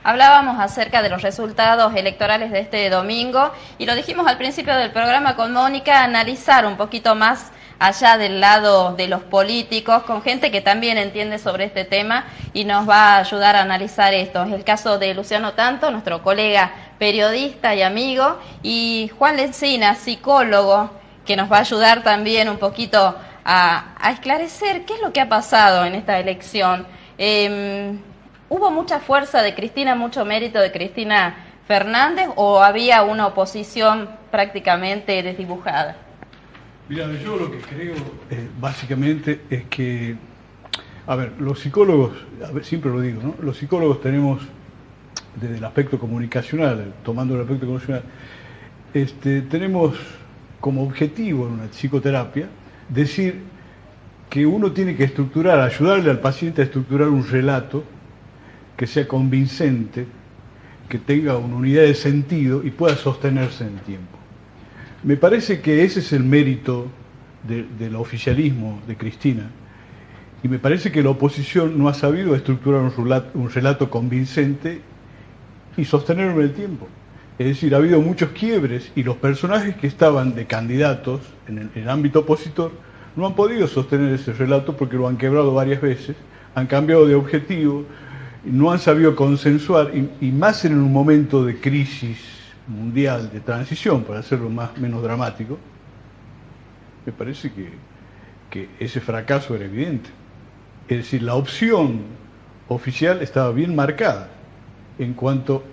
Hablábamos acerca de los resultados electorales de este domingo y lo dijimos al principio del programa con Mónica, analizar un poquito más allá del lado de los políticos, con gente que también entiende sobre este tema y nos va a ayudar a analizar esto. Es el caso de Luciano Tanto, nuestro colega periodista y amigo, y Juan Lencina, psicólogo, que nos va a ayudar también un poquito a esclarecer qué es lo que ha pasado en esta elección. ¿Hubo mucha fuerza de Cristina, mucho mérito de Cristina Fernández o había una oposición prácticamente desdibujada? Mira, yo lo que creo básicamente es que, a ver, los psicólogos, siempre lo digo, ¿no? Los psicólogos tenemos, desde el aspecto comunicacional, tomando el aspecto comunicacional, tenemos como objetivo en una psicoterapia decir que uno tiene que estructurar, ayudarle al paciente a estructurar un relato que sea convincente, que tenga una unidad de sentido y pueda sostenerse en el tiempo. Me parece que ese es el mérito del oficialismo de Cristina, y me parece que la oposición no ha sabido estructurar un relato convincente y sostenerlo en el tiempo. Es decir, ha habido muchos quiebres y los personajes que estaban de candidatos en el ámbito opositor no han podido sostener ese relato porque lo han quebrado varias veces, han cambiado de objetivo, no han sabido consensuar y más en un momento de crisis mundial, de transición, para hacerlo menos dramático. Me parece que ese fracaso era evidente. Es decir, la opción oficial estaba bien marcada en cuanto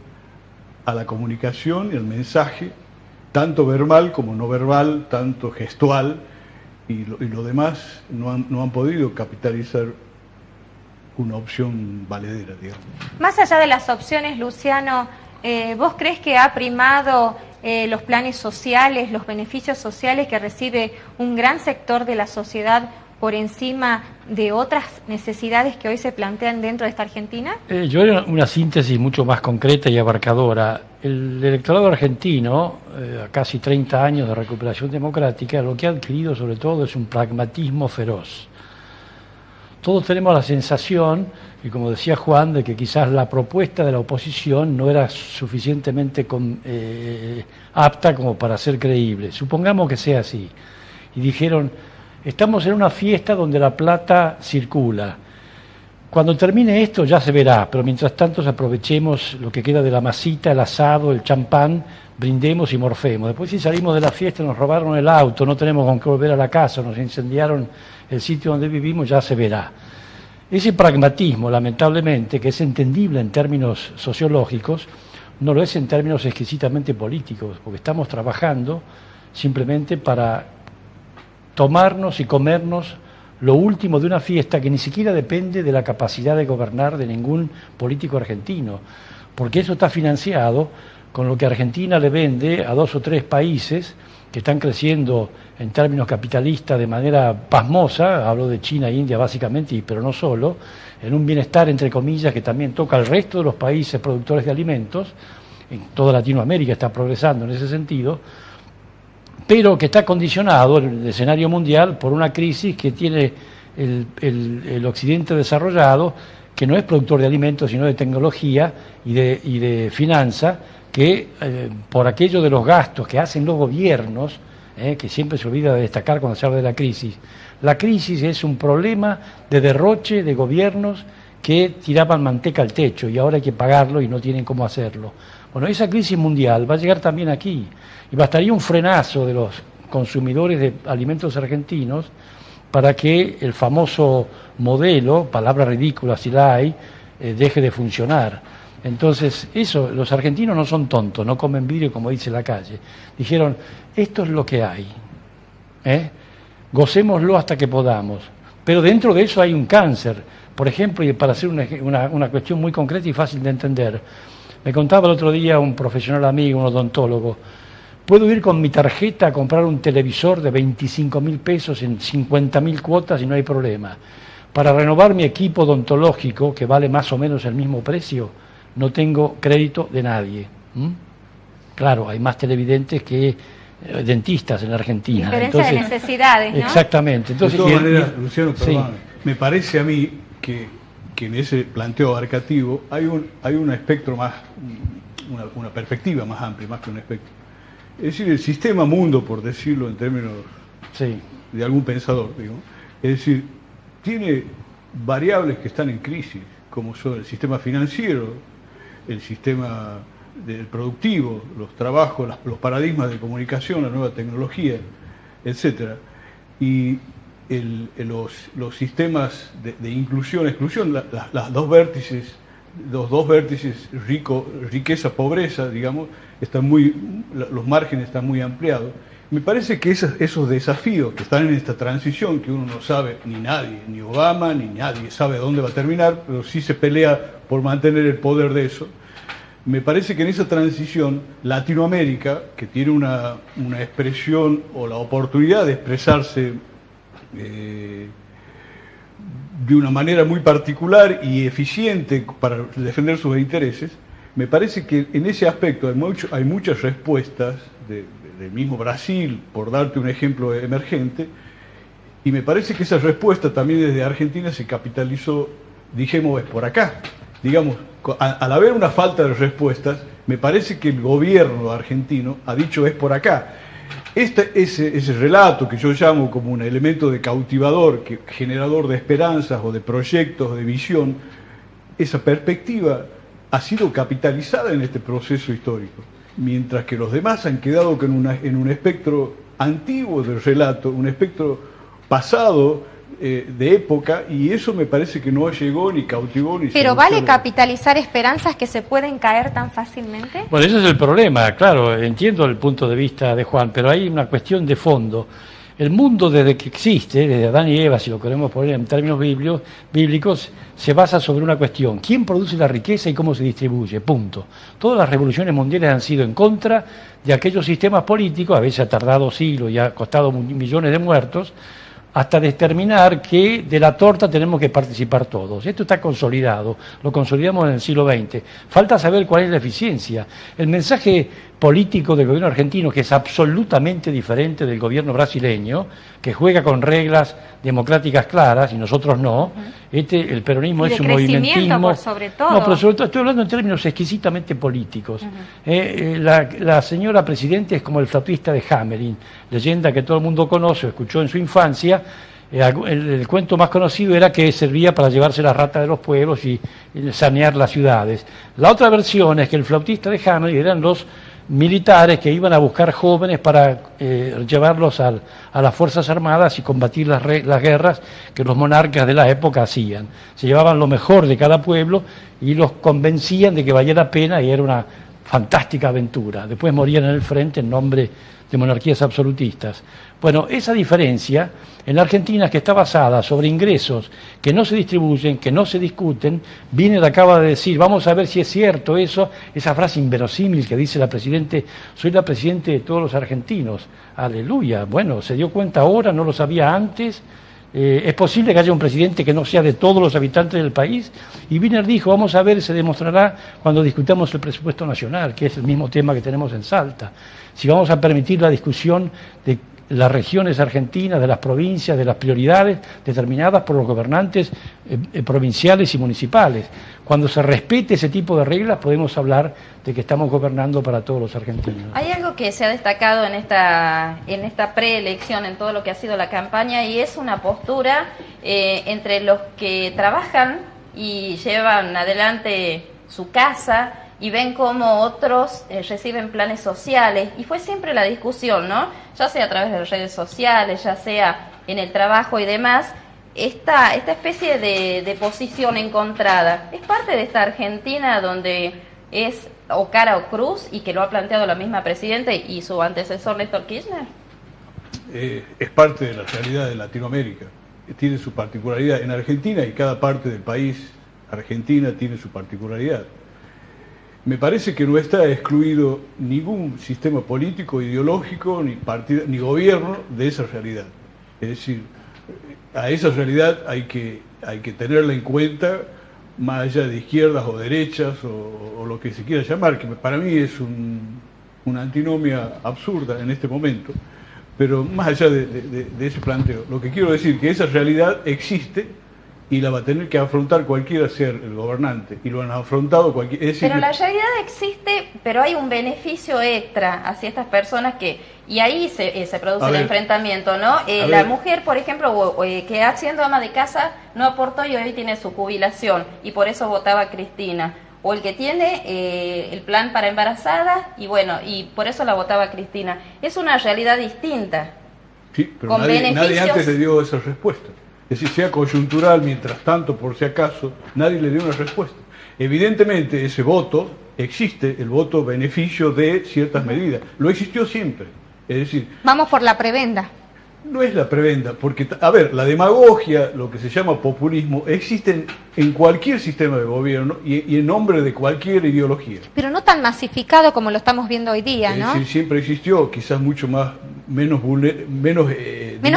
a la comunicación y el mensaje, tanto verbal como no verbal, tanto gestual, y lo demás no han podido capitalizar una opción valedera, digamos. Más allá de las opciones, Luciano, ¿vos crees que ha primado los planes sociales, los beneficios sociales que recibe un gran sector de la sociedad por encima de otras necesidades que hoy se plantean dentro de esta Argentina? Yo haría una síntesis mucho más concreta y abarcadora. El electorado argentino, a casi 30 años de recuperación democrática, lo que ha adquirido sobre todo es un pragmatismo feroz. Todos tenemos la sensación, y como decía Juan, de que quizás la propuesta de la oposición no era suficientemente apta como para ser creíble. Supongamos que sea así. Y dijeron, estamos en una fiesta donde la plata circula. Cuando termine esto ya se verá, pero mientras tanto aprovechemos lo que queda de la masita, el asado, el champán, brindemos y morfemos. Después si salimos de la fiesta nos robaron el auto, no tenemos con qué volver a la casa, nos incendiaron el sitio donde vivimos, ya se verá. Ese pragmatismo, lamentablemente, que es entendible en términos sociológicos, no lo es en términos exquisitamente políticos, porque estamos trabajando simplemente para tomarnos y comernos lo último de una fiesta que ni siquiera depende de la capacidad de gobernar de ningún político argentino, porque eso está financiado con lo que Argentina le vende a 2 o 3 países que están creciendo en términos capitalistas de manera pasmosa, hablo de China e India básicamente, pero no solo, en un bienestar entre comillas que también toca al resto de los países productores de alimentos, en toda Latinoamérica está progresando en ese sentido, pero que está condicionado el escenario mundial por una crisis que tiene el occidente desarrollado, que no es productor de alimentos sino de tecnología y de finanza, que por aquello de los gastos que hacen los gobiernos, que siempre se olvida de destacar cuando se habla de la crisis es un problema de derroche de gobiernos que tiraban manteca al techo y ahora hay que pagarlo y no tienen cómo hacerlo. Bueno, esa crisis mundial va a llegar también aquí y bastaría un frenazo de los consumidores de alimentos argentinos para que el famoso modelo, palabra ridícula si la hay, deje de funcionar. Entonces, eso, los argentinos no son tontos, no comen vidrio como dice la calle. Dijeron, esto es lo que hay, gocémoslo hasta que podamos. Pero dentro de eso hay un cáncer. Por ejemplo, y para hacer una cuestión muy concreta y fácil de entender, me contaba el otro día un profesional amigo, un odontólogo, puedo ir con mi tarjeta a comprar un televisor de 25.000 pesos en 50.000 cuotas y no hay problema. Para renovar mi equipo odontológico, que vale más o menos el mismo precio, no tengo crédito de nadie. Claro, hay más televidentes que dentistas en la Argentina. Diferencia de necesidades, ¿no? Exactamente. Entonces, de todas maneras, Luciano, perdóname, me parece a mí que que en ese planteo abarcativo hay un espectro más, una perspectiva más amplia, más que un espectro. Es decir, el sistema mundo, por decirlo en términos de algún pensador, digo, es decir, tiene variables que están en crisis, como son el sistema financiero, el sistema del productivo, los trabajos, los paradigmas de comunicación, la nueva tecnología, etcétera, y los sistemas de inclusión, exclusión, los dos vértices riqueza, pobreza, digamos, los márgenes están muy ampliados. Me parece que esos desafíos que están en esta transición, que uno no sabe, ni nadie, ni Obama, ni nadie sabe dónde va a terminar, pero sí se pelea por mantener el poder de eso. Me parece que en esa transición, Latinoamérica, que tiene una expresión o la oportunidad de expresarse de una manera muy particular y eficiente para defender sus intereses, me parece que en ese aspecto hay muchas respuestas del mismo Brasil, por darte un ejemplo emergente, y me parece que esa respuesta también desde Argentina se capitalizó, dijimos, por acá. Digamos, al haber una falta de respuestas, me parece que el gobierno argentino ha dicho es por acá. Ese relato que yo llamo como un elemento de cautivador, generador de esperanzas o de proyectos, de visión, esa perspectiva ha sido capitalizada en este proceso histórico, mientras que los demás han quedado en un espectro antiguo del relato, un espectro pasado, de época, y eso me parece que no llegó ni cautivó ni... ¿Pero vale capitalizar esperanzas que se pueden caer tan fácilmente? Bueno, ese es el problema, claro, entiendo el punto de vista de Juan, pero hay una cuestión de fondo. El mundo desde que existe, desde Adán y Eva, si lo queremos poner en términos bíblicos, se basa sobre una cuestión: ¿quién produce la riqueza y cómo se distribuye? Punto. Todas las revoluciones mundiales han sido en contra de aquellos sistemas políticos, a veces ha tardado siglos y ha costado millones de muertos, hasta determinar que de la torta tenemos que participar todos. Esto está consolidado, lo consolidamos en el siglo XX. Falta saber cuál es la eficiencia. El mensaje político del gobierno argentino, que es absolutamente diferente del gobierno brasileño, que juega con reglas democráticas claras y nosotros no. El peronismo es un movimentismo. Por sobre todo. No, pero sobre todo estoy hablando en términos exquisitamente políticos. La señora presidenta es como el flautista de Hamelin, leyenda que todo el mundo conoce o escuchó en su infancia. El cuento más conocido era que servía para llevarse la rata de los pueblos y sanear las ciudades. La otra versión es que el flautista de Hamelin eran los militares que iban a buscar jóvenes para llevarlos a las Fuerzas Armadas y combatir las guerras que los monarcas de la época hacían. Se llevaban lo mejor de cada pueblo y los convencían de que valía la pena, y era una fantástica aventura. Después morían en el frente en nombre de monarquías absolutistas. Bueno, esa diferencia en la Argentina, que está basada sobre ingresos que no se distribuyen, que no se discuten. Wiener acaba de decir, vamos a ver si es cierto eso, esa frase inverosímil que dice la Presidente: soy la Presidenta de todos los argentinos. Aleluya. Bueno, se dio cuenta ahora, no lo sabía antes. ¿Es posible que haya un presidente que no sea de todos los habitantes del país? Y Wiener dijo, vamos a ver, se demostrará cuando discutamos el presupuesto nacional, que es el mismo tema que tenemos en Salta. Si vamos a permitir la discusión de las regiones argentinas, de las provincias, de las prioridades determinadas por los gobernantes provinciales y municipales. Cuando se respete ese tipo de reglas, podemos hablar de que estamos gobernando para todos los argentinos. Hay algo que se ha destacado en esta preelección, en todo lo que ha sido la campaña, y es una postura entre los que trabajan y llevan adelante su casa y ven cómo otros reciben planes sociales, y fue siempre la discusión, ¿no? Ya sea a través de las redes sociales, ya sea en el trabajo y demás, esta especie de posición encontrada, ¿es parte de esta Argentina donde es o cara o cruz, y que lo ha planteado la misma Presidenta y su antecesor Néstor Kirchner? Es parte de la realidad de Latinoamérica, tiene su particularidad en Argentina, y cada parte del país, Argentina, tiene su particularidad. Me parece que no está excluido ningún sistema político, ideológico, ni gobierno de esa realidad. Es decir, a esa realidad hay que tenerla en cuenta, más allá de izquierdas o derechas o lo que se quiera llamar, que para mí es una antinomia absurda en este momento. Pero más allá de ese planteo, lo que quiero decir es que esa realidad existe y la va a tener que afrontar cualquiera sea el gobernante, y lo han afrontado cualquiera. Pero la realidad existe, pero hay un beneficio extra hacia estas personas y ahí se produce el enfrentamiento, ¿no? La mujer, por ejemplo, que siendo ama de casa no aportó y hoy tiene su jubilación, y por eso votaba a Cristina. O el que tiene el plan para embarazadas, y bueno, y por eso la votaba Cristina. Es una realidad distinta. Sí, pero nadie antes le dio esa respuesta. Es decir, sea coyuntural, mientras tanto, por si acaso, nadie le dio una respuesta. Evidentemente, ese voto existe, el voto beneficio de ciertas medidas. Lo existió siempre. Es decir, vamos por la prebenda. No es la prebenda, porque, a ver, la demagogia, lo que se llama populismo, existe en cualquier sistema de gobierno y en nombre de cualquier ideología. Pero no tan masificado como lo estamos viendo hoy día, ¿no? Es decir, siempre existió, quizás mucho menos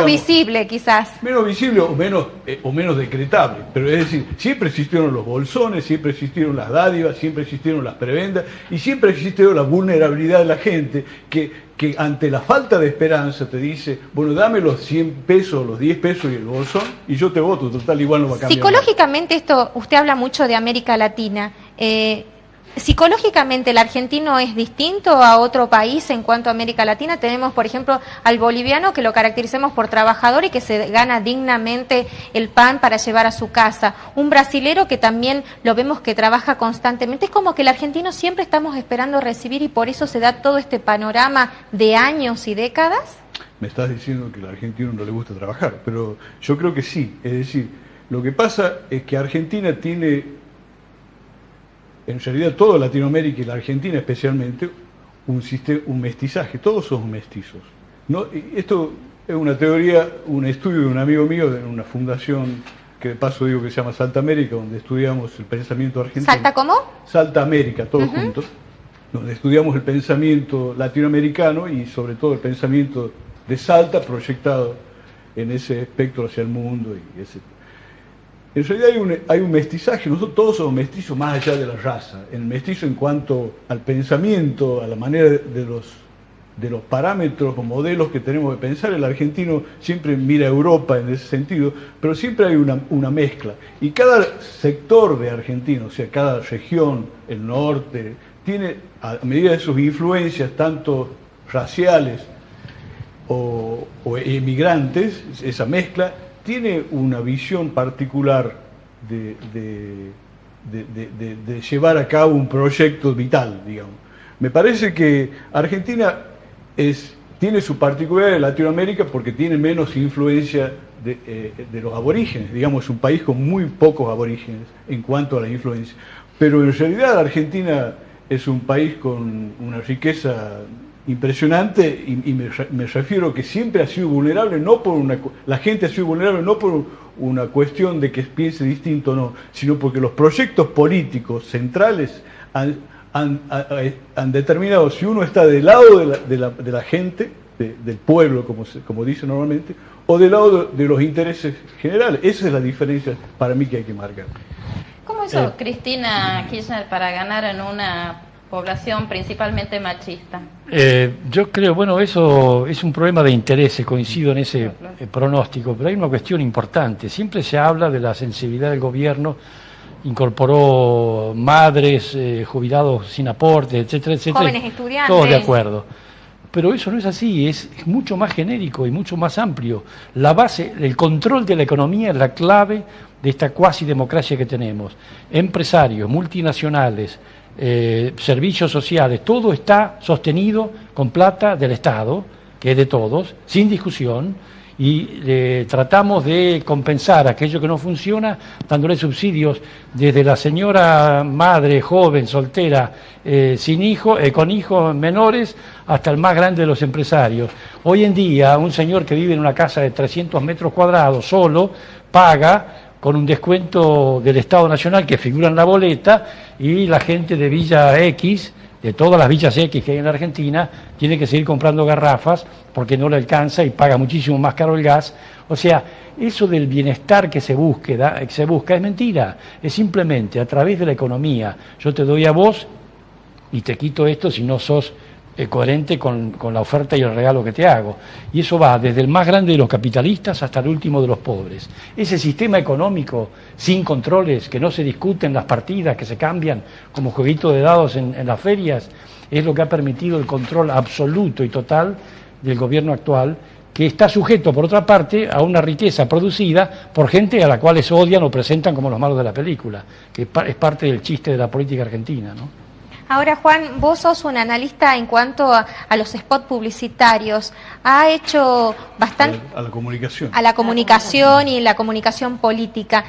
visible, quizás. Menos visible o menos decretable. Pero es decir, siempre existieron los bolsones, siempre existieron las dádivas, siempre existieron las prebendas y siempre existió la vulnerabilidad de la gente que ante la falta de esperanza te dice, bueno, dame los 100 pesos, los 10 pesos y el bolsón y yo te voto, total, igual no va a cambiar. Psicológicamente esto, usted habla mucho de América Latina. Psicológicamente, ¿el argentino es distinto a otro país en cuanto a América Latina? Tenemos, por ejemplo, al boliviano, que lo caracterizamos por trabajador y que se gana dignamente el pan para llevar a su casa. Un brasilero que también lo vemos que trabaja constantemente. Es como que el argentino siempre estamos esperando recibir y por eso se da todo este panorama de años y décadas. Me estás diciendo que al argentino no le gusta trabajar, pero yo creo que sí. Es decir, lo que pasa es que Argentina tiene... En realidad toda Latinoamérica y la Argentina especialmente, un mestizaje, todos somos mestizos. ¿No? Esto es una teoría, un estudio de un amigo mío de una fundación que de paso digo que se llama Salta América, donde estudiamos el pensamiento argentino. ¿Salta cómo? Salta América, todos juntos, donde estudiamos el pensamiento latinoamericano y sobre todo el pensamiento de Salta proyectado en ese espectro hacia el mundo y ese. En realidad hay un mestizaje, nosotros todos somos mestizos más allá de la raza. El mestizo en cuanto al pensamiento, a la manera de los parámetros o modelos que tenemos de pensar, el argentino siempre mira a Europa en ese sentido, pero siempre hay una mezcla. Y cada sector de Argentina, o sea, cada región, el norte, tiene, a medida de sus influencias, tanto raciales o emigrantes, esa mezcla, tiene una visión particular de llevar a cabo un proyecto vital, digamos. Me parece que Argentina tiene su particularidad en Latinoamérica porque tiene menos influencia de los aborígenes, digamos, es un país con muy pocos aborígenes en cuanto a la influencia. Pero en realidad Argentina es un país con una riqueza impresionante y me refiero que siempre ha sido vulnerable, la gente ha sido vulnerable no por una cuestión de que piense distinto o no, sino porque los proyectos políticos centrales han determinado si uno está del lado de la gente, del pueblo, como dice normalmente, o del lado de los intereses generales. Esa es la diferencia para mí que hay que marcar. ¿Cómo hizo Cristina Kirchner para ganar en una población principalmente machista? Yo creo, bueno, eso es un problema de intereses, coincido en ese pronóstico, pero hay una cuestión importante. Siempre se habla de la sensibilidad del gobierno, incorporó madres, jubilados sin aporte, etcétera, etcétera. Jóvenes estudiantes. Todos de acuerdo. Pero eso no es así, es mucho más genérico y mucho más amplio. La base, el control de la economía es la clave de esta cuasi democracia que tenemos. Empresarios, multinacionales, servicios sociales, todo está sostenido con plata del Estado, que es de todos, sin discusión, y tratamos de compensar aquello que no funciona dándole subsidios desde la señora madre joven, soltera, sin hijo, con hijos menores, hasta el más grande de los empresarios. Hoy en día un señor que vive en una casa de 300 metros cuadrados solo paga con un descuento del Estado Nacional que figura en la boleta, y la gente de Villa X, de todas las villas X que hay en la Argentina, tiene que seguir comprando garrafas porque no le alcanza y paga muchísimo más caro el gas. O sea, eso del bienestar que se busca es mentira, es simplemente a través de la economía. Yo te doy a vos y te quito esto si no sos coherente con la oferta y el regalo que te hago. Y eso va desde el más grande de los capitalistas hasta el último de los pobres. Ese sistema económico sin controles, que no se discuten las partidas, que se cambian como jueguito de dados en las ferias, es lo que ha permitido el control absoluto y total del gobierno actual, que está sujeto, por otra parte, a una riqueza producida por gente a la cual se odian o presentan como los malos de la película, que es parte del chiste de la política argentina, ¿no? Ahora, Juan, vos sos un analista en cuanto a los spots publicitarios. Ha hecho bastante... A la comunicación. A la comunicación y la comunicación política.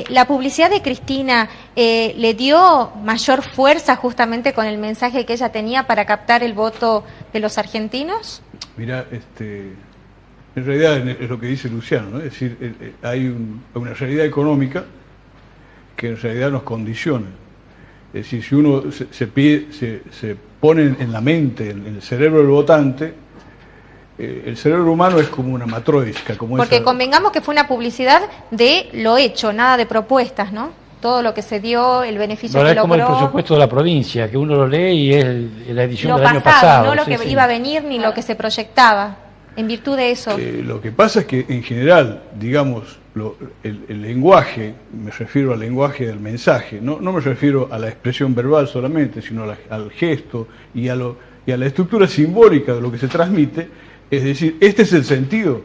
¿La publicidad de Cristina le dio mayor fuerza justamente con el mensaje que ella tenía para captar el voto de los argentinos? Mira, en realidad es lo que dice Luciano, ¿no? Es decir, hay una realidad económica que en realidad nos condiciona. Es decir, si uno se pone en la mente, en el cerebro del votante, el cerebro humano es como una matroiska. Porque convengamos que fue una publicidad de lo hecho, nada de propuestas, ¿no? Todo lo que se dio, el beneficio que logró. Es como el presupuesto de la provincia, que uno lo lee y es la edición del año pasado. No lo que iba a venir ni lo que se proyectaba. En virtud de eso. Lo que pasa es que en general, digamos, el lenguaje, me refiero al lenguaje del mensaje, no me refiero a la expresión verbal solamente, sino al gesto y a la estructura simbólica de lo que se transmite, es decir, este es el sentido.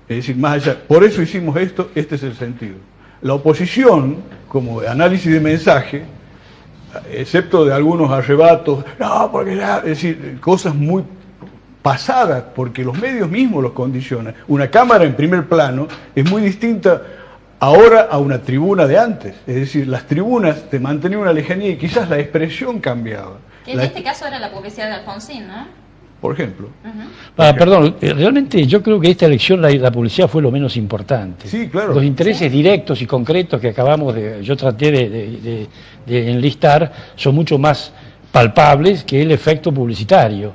Es decir, más allá, por eso hicimos esto, este es el sentido. La oposición, como análisis de mensaje, excepto de algunos arrebatos, no, porque es decir, cosas muy pasadas, porque los medios mismos los condicionan. Una cámara en primer plano es muy distinta ahora a una tribuna de antes. Es decir, las tribunas te mantenían una lejanía y quizás la expresión cambiaba. Que en este caso era la publicidad de Alfonsín, ¿no? Por ejemplo. Perdón, realmente yo creo que esta elección la publicidad fue lo menos importante. Sí, claro. Los intereses directos y concretos que yo traté de enlistar son mucho más palpables que el efecto publicitario.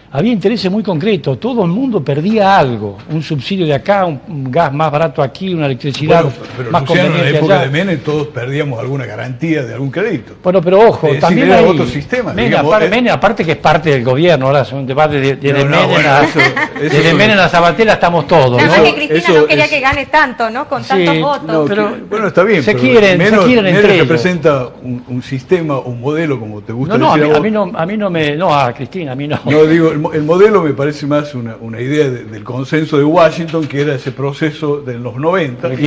Había intereses muy concretos, todo el mundo perdía algo, un subsidio de acá, un gas más barato aquí, una electricidad pero más Luciano, conveniente en la época allá. de Menem todos perdíamos alguna garantía de algún crédito. Bueno, pero ojo, también hay otro sistema. Menem, aparte que es parte del gobierno, ahora es un debate desde Menem a Sabatella estamos todos. No, es que Cristina no quería que gane tanto, ¿no? Con tantos votos. No, pero, bueno, está bien. Se quieren entre ellos. Representa un sistema, un modelo, como te gusta decir a Cristina, a mí no. No, digo, el modelo me parece más una idea del consenso de Washington, que era ese proceso de los 90. Los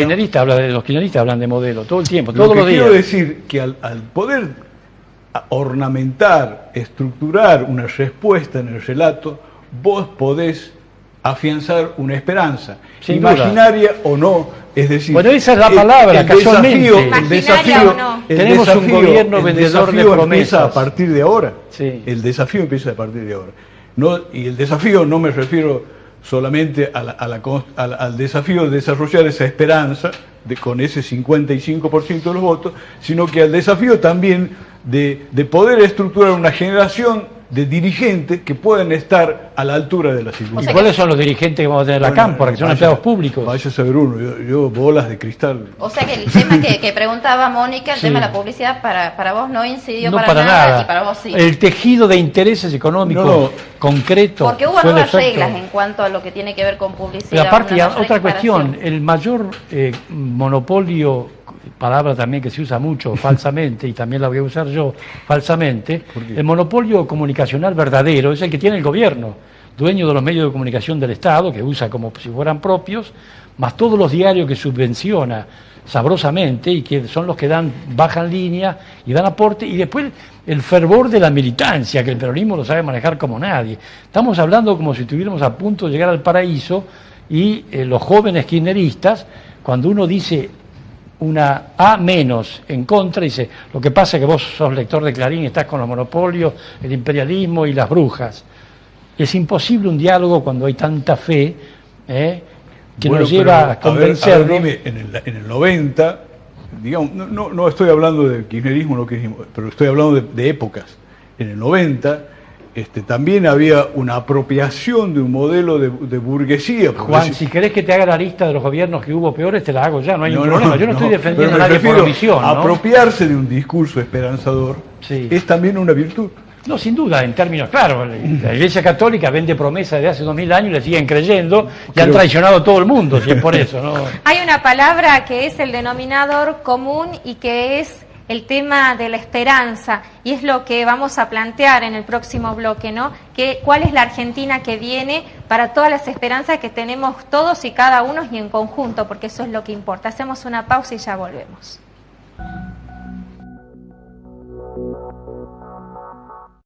kirchneristas hablan de modelo todo el tiempo, todos los días. Quiero decir que al poder ornamentar, estructurar una respuesta en el relato, vos podés afianzar una esperanza, sin imaginaria duda. O no, es decir... Bueno, esa es la palabra, casualmente. Tenemos un gobierno vendedor de promesas. Empieza a partir de ahora. Sí. El desafío empieza a partir de ahora. Y el desafío no me refiero solamente al desafío de desarrollar esa esperanza con ese 55% de los votos, sino que al desafío también de poder estructurar una generación de dirigentes que puedan estar a la altura de las circunstancias. ¿Y cuáles son los dirigentes que vamos a tener en la cámpora, que son empleados públicos? Vaya a saber uno, yo bolas de cristal. O sea que el tema que preguntaba Mónica, el tema de la publicidad, para vos no incidió para nada, y para vos sí. El tejido de intereses económicos concretos. Porque hubo nuevas reglas en cuanto a lo que tiene que ver con publicidad. Pero aparte, otra cuestión, el mayor monopolio, palabra también que se usa mucho falsamente, y también la voy a usar yo falsamente, el monopolio comunicacional verdadero es el que tiene el gobierno, dueño de los medios de comunicación del Estado, que usa como si fueran propios, más todos los diarios que subvenciona sabrosamente y que son los que bajan línea y dan aporte, y después el fervor de la militancia, que el peronismo lo sabe manejar como nadie. Estamos hablando como si estuviéramos a punto de llegar al paraíso, y los jóvenes kirchneristas, cuando uno dice una A menos en contra, dice, lo que pasa es que vos sos lector de Clarín y estás con los monopolios, el imperialismo y las brujas. Es imposible un diálogo cuando hay tanta fe que nos lleva a convencernos. Dime, en el 90, digamos, no estoy hablando de kirchnerismo, pero estoy hablando de épocas. En el 90 también había una apropiación de un modelo de burguesía. Juan, si querés que te haga la lista de los gobiernos que hubo peores, te la hago ya, no hay ningún problema. Yo no estoy defendiendo a nadie por omisión. Apropiarse de un discurso esperanzador es también una virtud. No, sin duda, en términos claros, la Iglesia Católica vende promesas de hace 2000 años y le siguen creyendo y han traicionado a todo el mundo, si es por eso, ¿no? Hay una palabra que es el denominador común y que es el tema de la esperanza, y es lo que vamos a plantear en el próximo bloque, ¿no? ¿Cuál es la Argentina que viene para todas las esperanzas que tenemos todos y cada uno y en conjunto? Porque eso es lo que importa. Hacemos una pausa y ya volvemos.